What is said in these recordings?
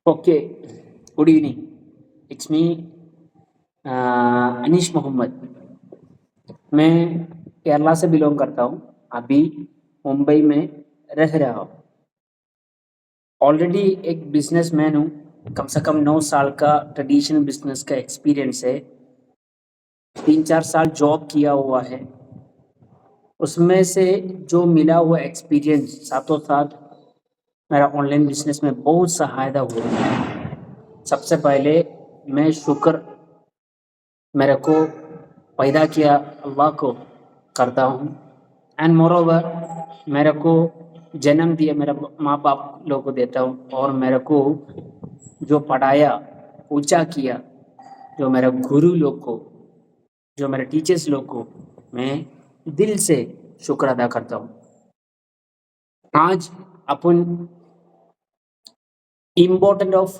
Okay, good evening. It's me, Anish Mohammad. मैं केरला से belong करता हूँ। अभी मुंबई में रह रहा हूँ। ऑलरेडी एक बिजनेसमैन हूँ। कम से कम 9 साल का ट्रेडिशनल बिजनेस का एक्सपीरियंस है। 3-4 साल जॉब किया हुआ है। उसमें से जो मिला हुआ एक्सपीरियंस साथों साथ मेरा ऑनलाइन बिजनेस में बहुत सहायता हुआ है। सबसे पहले मैं शुक्र मेरे को पैदा किया अल्लाह को करता हूँ। एंड मोर ओवर मेरे को जन्म दिया मेरे माँ बाप लोग को देता हूँ, और मेरे को जो पढ़ाया ऊंचा किया, जो मेरे गुरु लोग को, जो मेरे टीचर्स लोग को मैं दिल से शुक्र अदा करता हूँ। आज अपन इम्पोर्टेंट ऑफ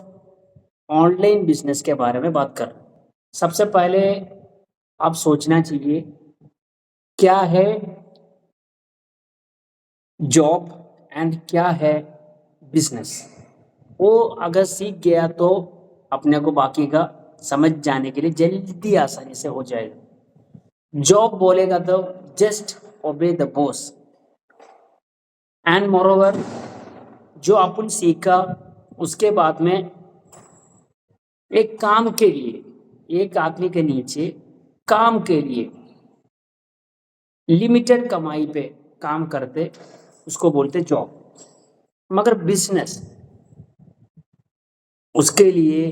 ऑनलाइन बिजनेस के बारे में बात कर रहे हैं। सबसे पहले आप सोचना चाहिए क्या है जॉब एंड क्या है बिजनेस। वो अगर सीख गया तो अपने को बाकी का समझ जाने के लिए जल्दी आसानी से हो जाएगा। जॉब बोलेगा तो just obey the boss, and moreover जो अपन सीखा उसके बाद में एक काम के लिए, एक आदमी के नीचे काम के लिए लिमिटेड कमाई पे काम करते, उसको बोलते जॉब। मगर बिजनेस उसके लिए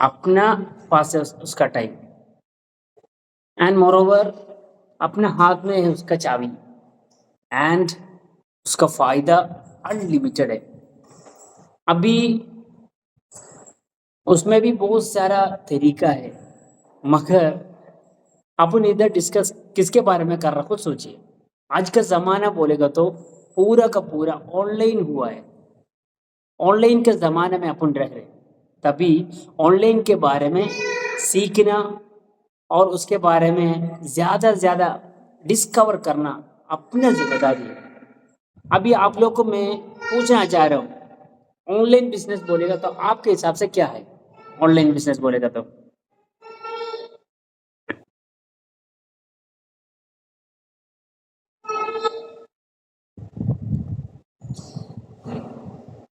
अपना पास है उसका टाइम, एंड मोरोवर अपने हाथ में है उसका चाबी, एंड उसका फायदा अनलिमिटेड है। अभी उसमें भी बहुत सारा तरीका है, मगर अपन इधर डिस्कस किसके बारे में कर रहा खुद सोचिए। आज का जमाना बोलेगा तो पूरा का पूरा ऑनलाइन हुआ है। ऑनलाइन के ज़माने में अपन रह रहे हैं, तभी ऑनलाइन के बारे में सीखना और उसके बारे में ज़्यादा से ज़्यादा डिस्कवर करना अपना जिम्मेदारी है। अभी आप लोग को मैं पूछना चाह रहा हूँ, ऑनलाइन बिजनेस बोलेगा तो आपके हिसाब से क्या है? ऑनलाइन बिजनेस बोलेगा तो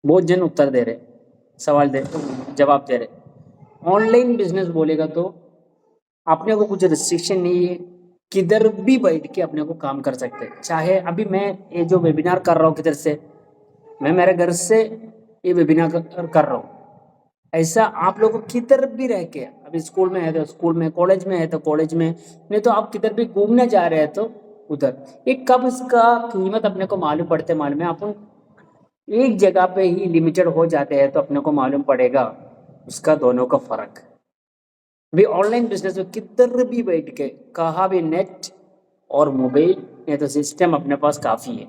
बहुत जन उत्तर दे रहे, सवाल दे, जवाब दे रहे। ऑनलाइन बिजनेस बोलेगा तो अपने को कुछ रिस्ट्रिक्शन नहीं है, किधर भी बैठ के अपने को काम कर सकते हैं। चाहे अभी मैं ये जो वेबिनार कर रहा हूँ किधर से, मैं मेरे घर से ये वेबिनार कर रहा हूँ। ऐसा आप लोगों को किधर भी रह के, अभी स्कूल में है तो स्कूल में, कॉलेज में है तो कॉलेज में, नहीं तो आप किधर भी घूमने जा रहे हैं तो उधर। एक कब इसका कीमत अपने को मालूम पड़ते, मालूम है अपन एक जगह पे ही लिमिटेड हो जाते हैं तो अपने को मालूम पड़ेगा उसका दोनों का फर्क। भी ऑनलाइन बिजनेस में किधर भी बैठ के, कहा भी नेट और मोबाइल ये तो सिस्टम अपने पास काफ़ी है,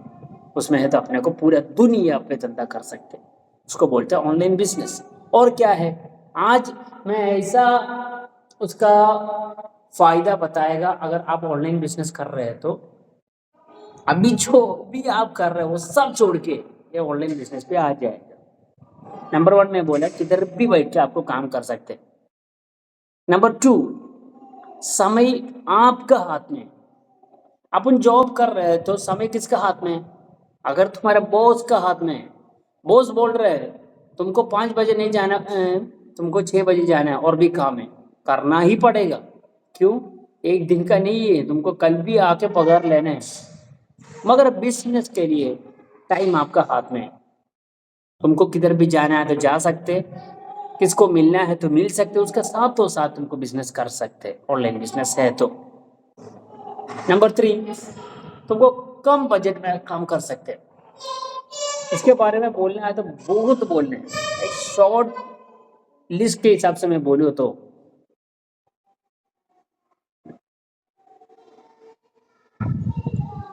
उसमें है तो अपने को पूरा दुनिया पे धंधा कर सकते हैं। उसको बोलते हैं ऑनलाइन बिजनेस। और क्या है, आज मैं ऐसा उसका फायदा बताएगा। अगर आप ऑनलाइन बिजनेस कर रहे हैं तो अभी जो भी आप कर रहे हो वो सब छोड़ के ये ऑनलाइन बिजनेस पे आ जाएगा। नंबर 1 में बोला किधर भी बैठ के आपको काम कर सकते हैं। नंबर 2, समय आपका हाथ में। अपन जॉब कर रहे हैं तो समय किसका हाथ में है? अगर तुम्हारे बॉस का हाथ में है, बॉस बोल रहे हैं तुमको 5 बजे नहीं जाना, तुमको 6 बजे जाना है और भी काम है, करना ही पड़ेगा। क्यों? एक दिन का नहीं है, तुमको कल भी आके पगार लेना है। मगर बिजनेस के लिए टाइम आपका हाथ में है, तुमको किधर भी जाना है तो जा सकते, किसको मिलना है तो मिल सकते, उसका साथों साथ तुमको बिजनेस कर सकते ऑनलाइन बिजनेस है तो। नंबर 3, तुमको कम बजट में काम कर सकते हैं। इसके बारे में बोलना है तो बहुत बोलने हैं। एक शॉर्ट लिस्ट के हिसाब से मैं बोलूँ तो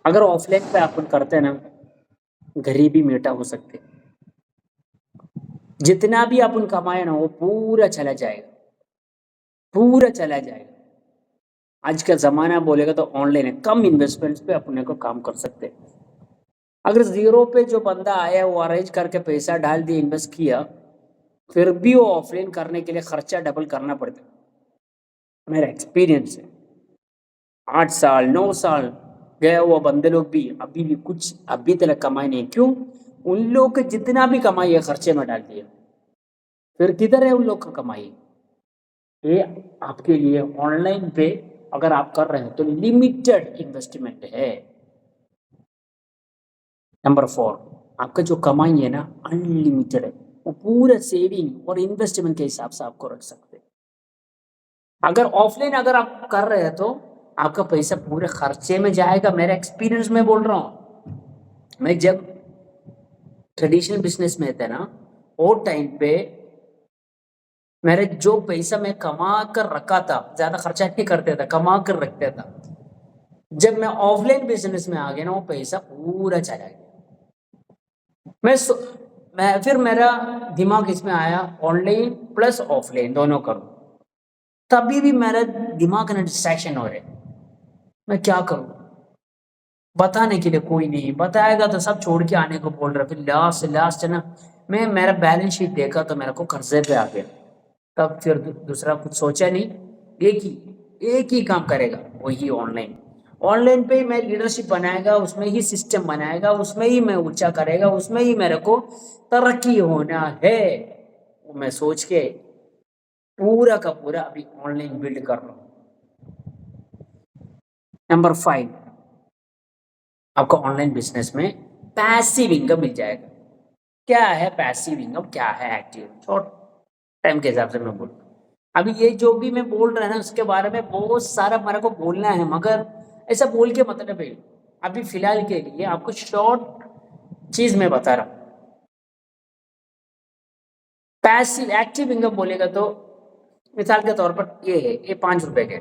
अगर ऑफलाइन पे अपन करते हैं ना, गरीबी मिटा हो सकते, जितना भी अपन कमाए ना वो पूरा चला जाएगा, पूरा चला जाएगा। आज का ज़माना बोलेगा तो ऑनलाइन है, कम इन्वेस्टमेंट्स पे अपने को काम कर सकते हैं। अगर जीरो पे जो बंदा आया वो अरेंज करके पैसा डाल दिया, इन्वेस्ट किया, फिर भी वो ऑफलाइन करने के लिए खर्चा डबल करना पड़ता है। मेरा एक्सपीरियंस है, 8 साल 9 साल गया हुआ बंदे लोग भी अभी भी कुछ अभी तक कमाई नहीं। क्यों? उन लोग के जितना भी कमाई है खर्चे में डाल दिया, फिर किधर है उन लोग का कमाई? ये आपके लिए ऑनलाइन पे अगर आप कर रहे हैं तो लिमिटेड इन्वेस्टमेंट है। नंबर 4, आपका जो कमाई है ना अनलिमिटेड है, वो पूरा सेविंग और इन्वेस्टमेंट के हिसाब से आपको रख सकते हैं। अगर ऑफलाइन अगर आप कर रहे हैं तो आपका पैसा पूरे खर्चे में जाएगा। मेरा एक्सपीरियंस में बोल रहा हूँ, मैं जब ट्रेडिशनल बिजनेस में था ना, वो टाइम पे मेरे जो पैसा मैं कमा कर रखा था, ज्यादा खर्चा नहीं करते था, कमा कर रखता था। जब मैं ऑफलाइन बिजनेस में आ गया ना, वो पैसा पूरा चला गया। मैं फिर मेरा दिमाग इसमें आया ऑनलाइन प्लस ऑफलाइन दोनों करूं। तभी भी मेरा दिमाग ना डिस्ट्रैक्शन हो रहे, मैं क्या करूं? बताने के लिए कोई नहीं, बताएगा तो सब छोड़ के आने को बोल रहा। फिर लास्ट है ना, मैं मेरा बैलेंस शीट देखा तो मेरे को कर्जे पे आ गया। तब फिर दूसरा कुछ सोचा नहीं, एक ही काम करेगा, वही ऑनलाइन। ऑनलाइन पे ही मैं लीडरशिप बनाएगा, उसमें ही सिस्टम बनाएगा, उसमें ही मैं ऊंचा करेगा, उसमें ही मेरे को तरक्की होना है। वो मैं सोच के पूरा का पूरा अभी ऑनलाइन बिल्ड कर रहा हूँ। नंबर 5, आपको ऑनलाइन बिजनेस में पैसिव इनकम मिल जाएगा। क्या है पैसिव इनकम, क्या है एक्टिव? शॉर्ट टाइम के हिसाब से मैं बोलूँ, अभी ये जो भी मैं बोल रहा है ना उसके बारे में बहुत सारा मेरे को बोलना है, मगर ऐसा बोल के मतलब है। अभी फिलहाल के लिए आपको शॉर्ट चीज मैं बता रहा हूँ। पैसिव एक्टिव इनकम बोलेगा तो मिसाल के तौर पर ये है, ये 5 रुपए के,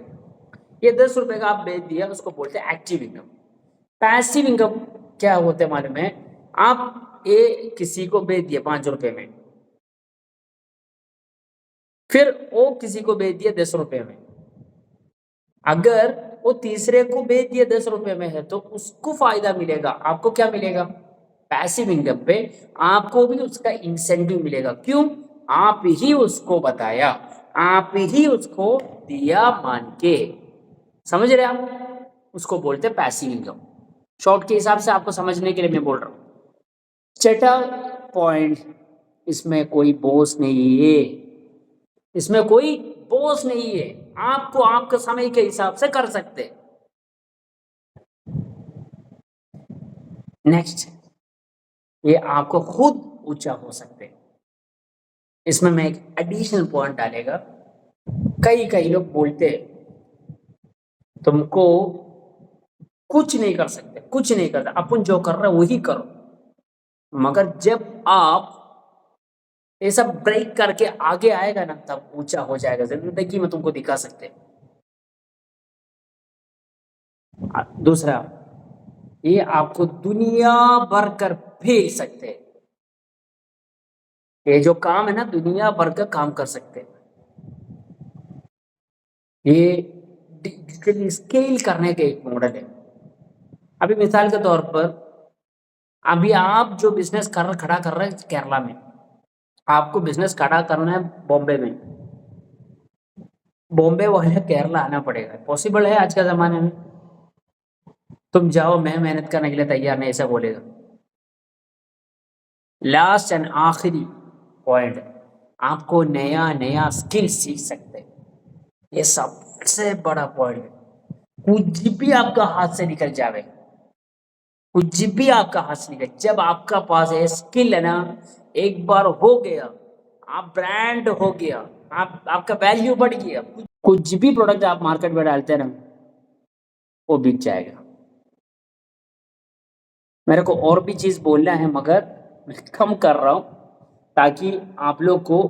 ये 10 रुपए का आप बेच दिया, उसको बोलते हैं एक्टिव इनकम। पैसिव इनकम क्या होते हैं मालूम है? आप ये किसी को बेच दिया 5 रुपए में, फिर वो किसी को बेच दिया 10 रुपए में। अगर वो तीसरे को बेच दिया 10 रुपए में है तो उसको फायदा मिलेगा, आपको क्या मिलेगा? पैसिव इनकम पे आपको भी उसका इंसेंटिव मिलेगा। क्यों? आप ही उसको बताया, आप ही उसको दिया मान के। समझ रहे आप? उसको बोलते हैं पैसिव इनकम। शॉर्ट के हिसाब से आपको समझने के लिए मैं बोल रहा हूँ। छठा पॉइंट, इसमें कोई बॉस नहीं है, इसमें कोई बॉस नहीं है, आपको आपके समय के हिसाब से कर सकते। नेक्स्ट, ये आपको खुद ऊंचा हो सकते। इसमें मैं एक एडिशनल पॉइंट डालेगा। कई कई लोग बोलते तुमको कुछ नहीं कर सकते, कुछ नहीं करते, अपन जो कर रहे वही करो। मगर जब आप ये सब ब्रेक करके आगे आएगा ना, तब ऊंचा हो जाएगा। जिंदगी में तुमको दिखा सकते। दूसरा, ये आपको दुनिया भर कर भेज सकते हैं। ये जो काम है ना, दुनिया भर का काम कर सकते हैं। ये डिजिटली स्केल करने के एक मॉडल है। अभी मिसाल के तौर पर, अभी आप जो बिजनेस खड़ा कर रहे हैं केरला में, आपको बिजनेस खड़ा करना है बॉम्बे में, बॉम्बे वाले केरला आना पड़ेगा। पॉसिबल है आज के जमाने में? तुम जाओ, मैं मेहनत करने के लिए तैयार नहीं, ऐसा बोलेगा। लास्ट एंड आखिरी पॉइंट, आपको नया नया स्किल सीख सकते हैं। ये सबसे बड़ा पॉइंट है। कुछ भी आपका हाथ से निकल जावे, कुछ भी आपका हाथ से निकल, जब आपका पास है स्किल है ना, एक बार हो गया, आप ब्रांड हो गया, आप आपका वैल्यू बढ़ गया। कुछ भी प्रोडक्ट आप मार्केट में डालते हैं ना, वो बिक जाएगा। मेरे को और भी चीज बोलना है मगर मैं कम कर रहा हूं, ताकि आप लोग को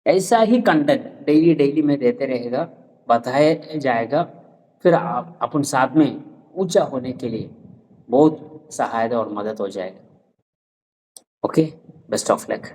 ऐसा ही कंटेंट डेली डेली में देते रहेगा, बताया जाएगा। फिर आप अपन साथ में ऊंचा होने के लिए बहुत सहायता और मदद हो जाएगा। Okay, best of luck.